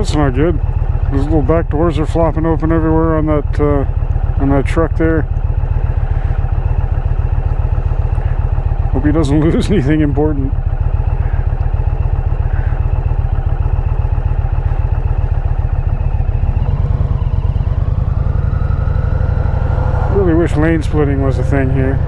That's not good. Those little back doors are flopping open everywhere on that truck there. Hope he doesn't lose anything important. Really wish lane splitting was a thing here.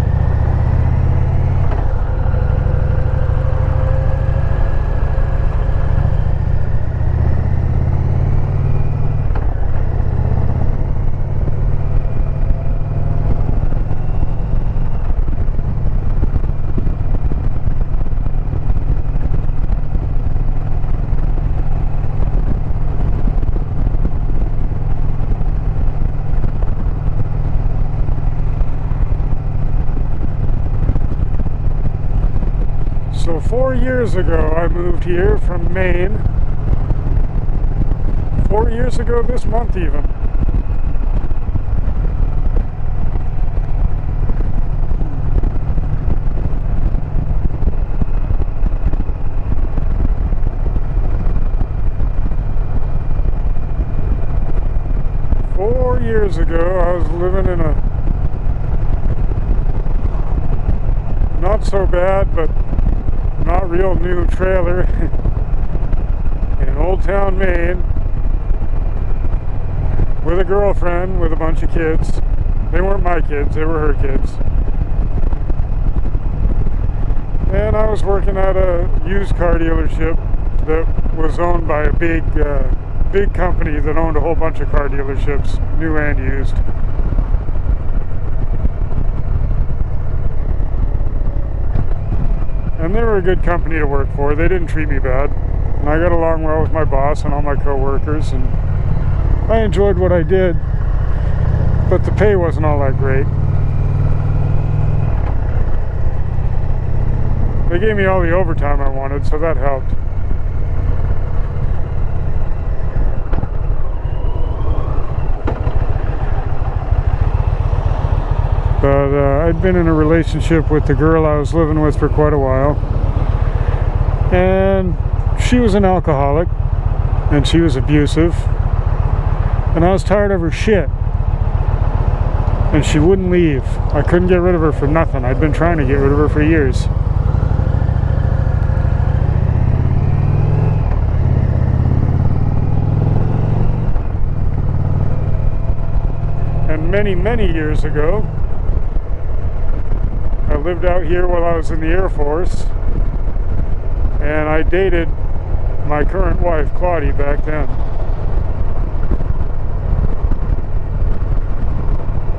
So 4 years ago I moved here from Maine. 4 years ago this month even. Years ago I was living in a not so bad but not real new trailer in Old Town, Maine, with a girlfriend with a bunch of kids. They weren't my kids, they were her kids. And I was working at a used car dealership that was owned by a big company that owned a whole bunch of car dealerships, new and used. And they were a good company to work for. They didn't treat me bad. And I got along well with my boss and all my co-workers, and I enjoyed what I did, but the pay wasn't all that great. They gave me all the overtime I wanted, so that helped. But I'd been in a relationship with the girl I was living with for quite a while, and she was an alcoholic, and she was abusive, and I was tired of her shit, and she wouldn't leave. I couldn't get rid of her for nothing. I'd been trying to get rid of her for years. And many years ago, I lived out here while I was in the Air Force, and I dated my current wife, Claudie, back then.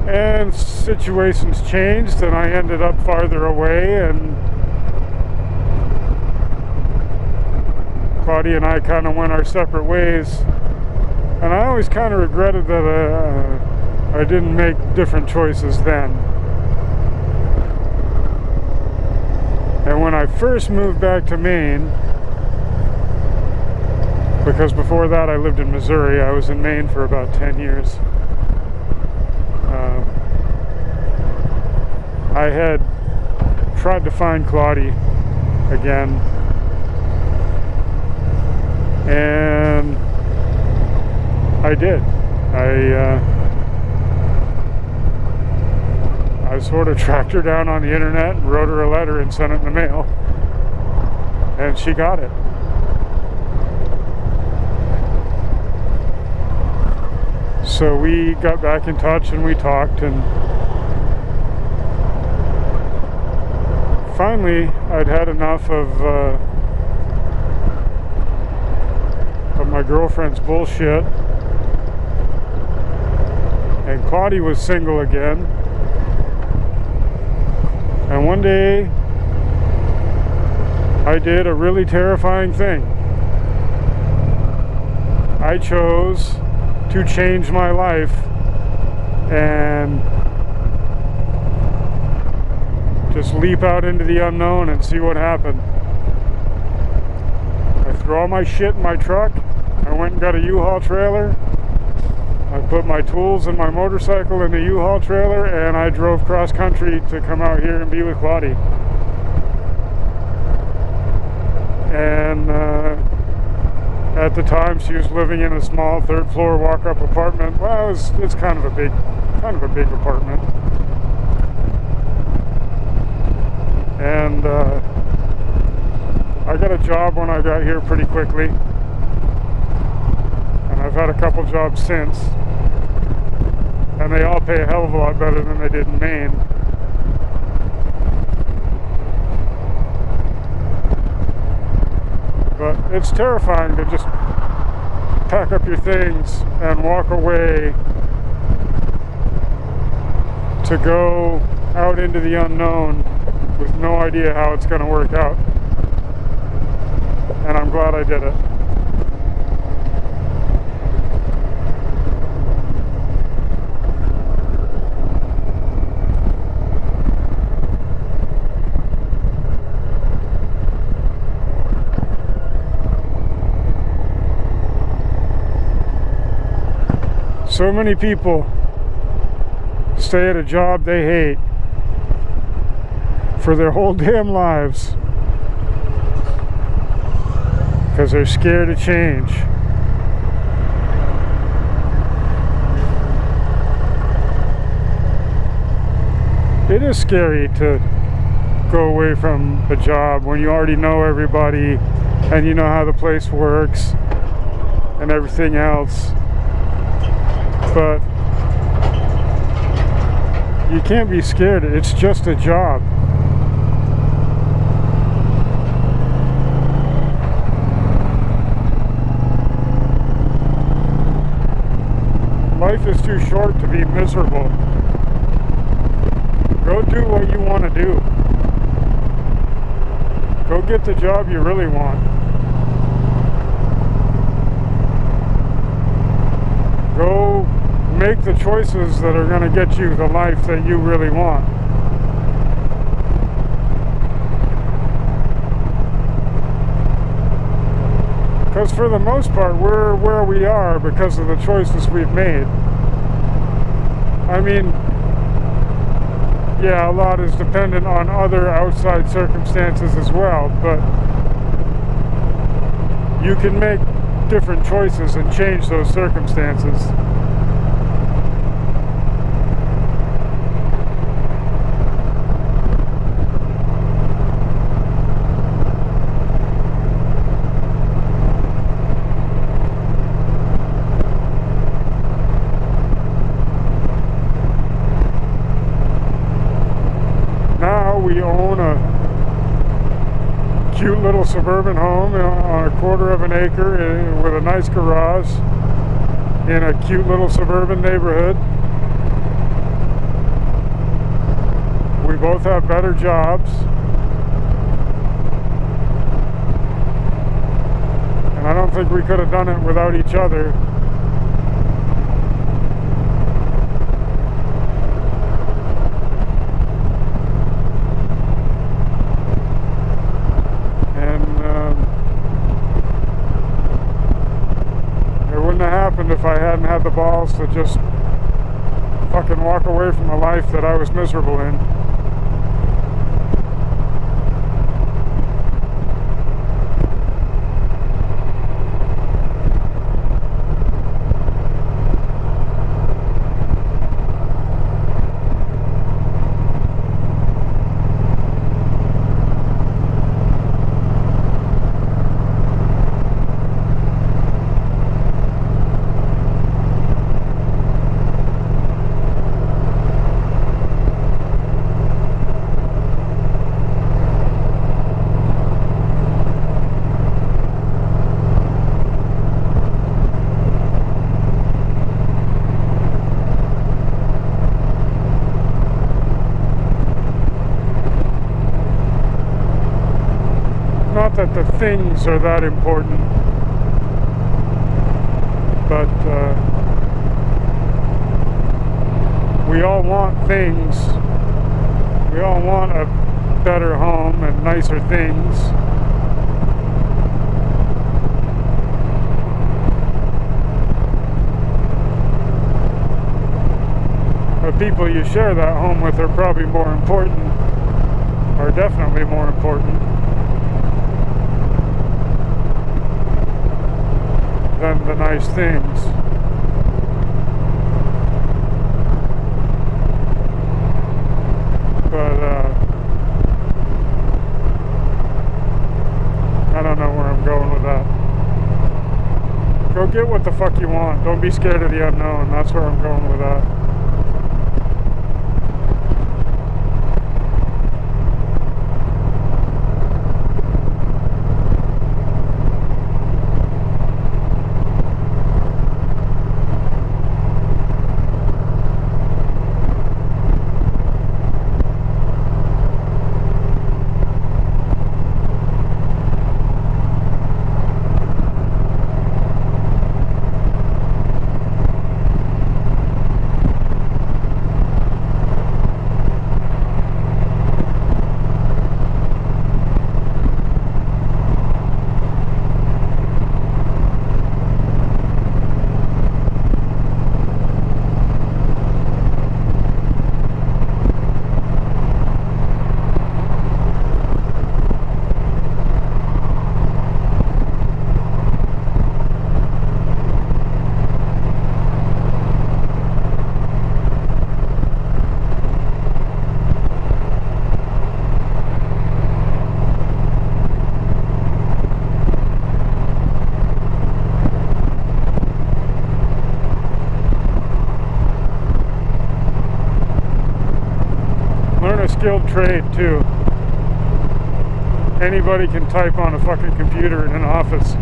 And situations changed, and I ended up farther away, and Claudie and I kind of went our separate ways. And I always kind of regretted that I didn't make different choices then. And when I first moved back to Maine, because before that I lived in Missouri, I was in Maine for about 10 years. I had tried to find Claudie again, and I did. I sort of tracked her down on the internet and wrote her a letter and sent it in the mail, and she got it. So we got back in touch and we talked, and finally I'd had enough of my girlfriend's bullshit, and Claudie was single again. And one day, I did a really terrifying thing. I chose to change my life and just leap out into the unknown and see what happened. I threw all my shit in my truck. I went and got a U-Haul trailer. I put my tools and my motorcycle in the U-Haul trailer, and I drove cross country to come out here and be with Claudie. And At the time, she was living in a small third-floor walk-up apartment. Well, it's kind of a big apartment. And I got a job when I got here pretty quickly, and I've had a couple jobs since, and they all pay a hell of a lot better than they did in Maine. But it's terrifying to just pack up your things and walk away to go out into the unknown with no idea how it's going to work out. And I'm glad I did it. So many people stay at a job they hate for their whole damn lives because they're scared of change. It is scary to go away from a job when you already know everybody and you know how the place works and everything else. But you can't be scared. It's just a job. Life is too short to be miserable. Go do what you want to do. Go get the job you really want. Go make the choices that are going to get you the life that you really want. Because for the most part, we're where we are because of the choices we've made. I mean, yeah, a lot is dependent on other outside circumstances as well, but you can make different choices and change those circumstances. We own a cute little suburban home on a quarter of an acre with a nice garage in a cute little suburban neighborhood. We both have better jobs. And I don't think we could have done it without each other. If I hadn't had the balls to just fucking walk away from a life that I was miserable in. Not that the things are that important, but we all want things. We all want a better home and nicer things. The people you share that home with are probably more important, are definitely more important. the nice things. But I don't know where I'm going with that. Go get what the fuck you want. Don't be scared of the unknown. That's where I'm going with that. Skilled trade too. Anybody can type on a fucking computer in an office.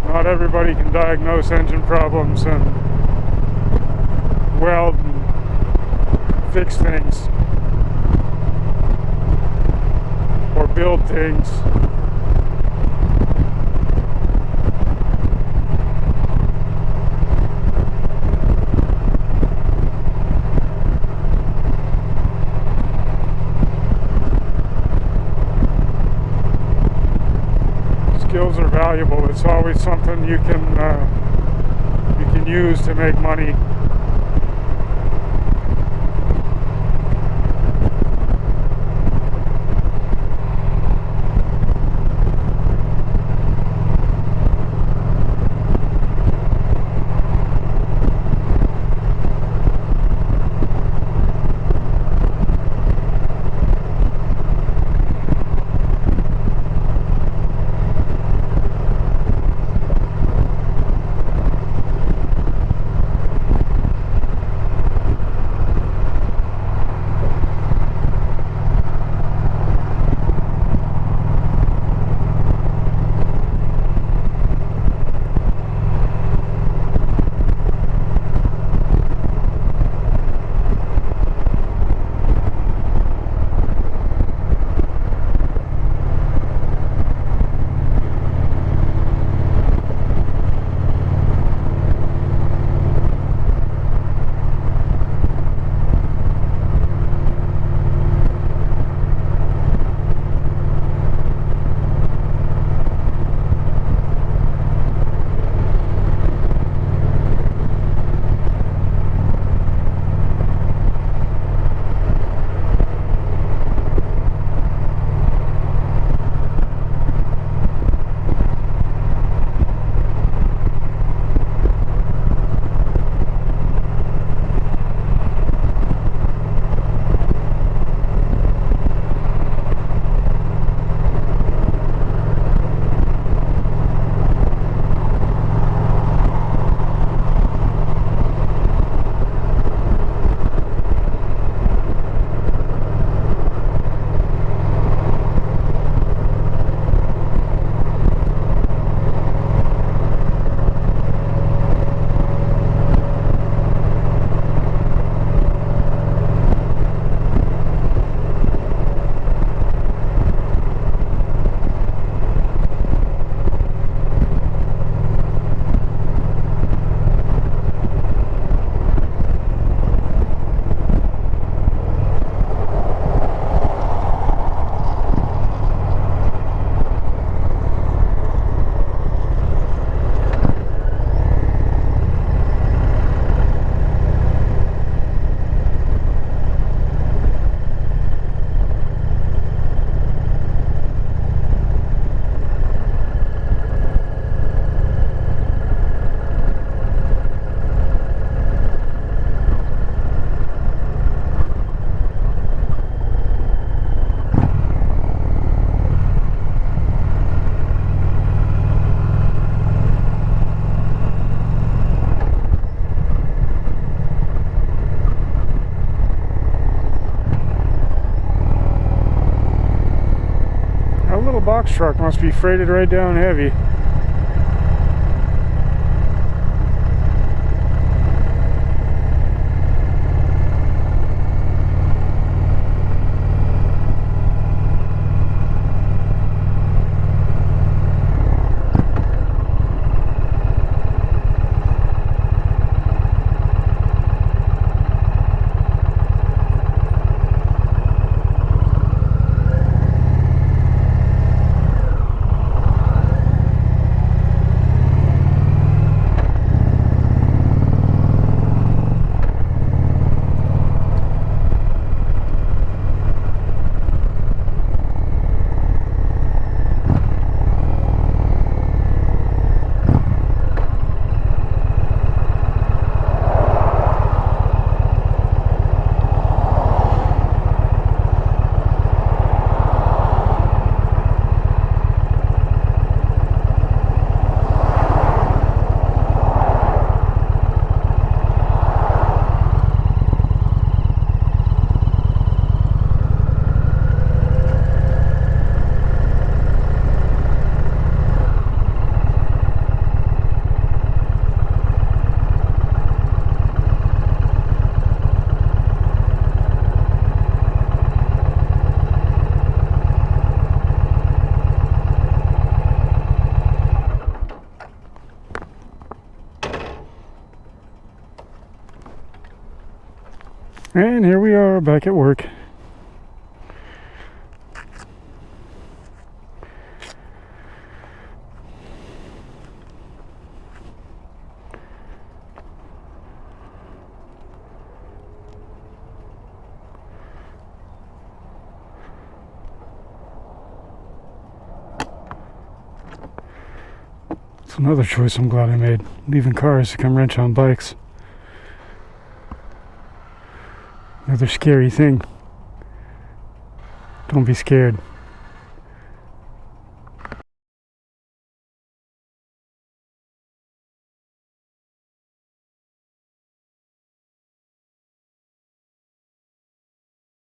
Not everybody can diagnose engine problems and weld and fix things or build things. Skills are valuable. It's always something you can use to make money. box truck must be freighted right down heavy. And here we are back at work. It's another choice I'm glad I made, leaving cars to come wrench on bikes. Another scary thing. Don't be scared.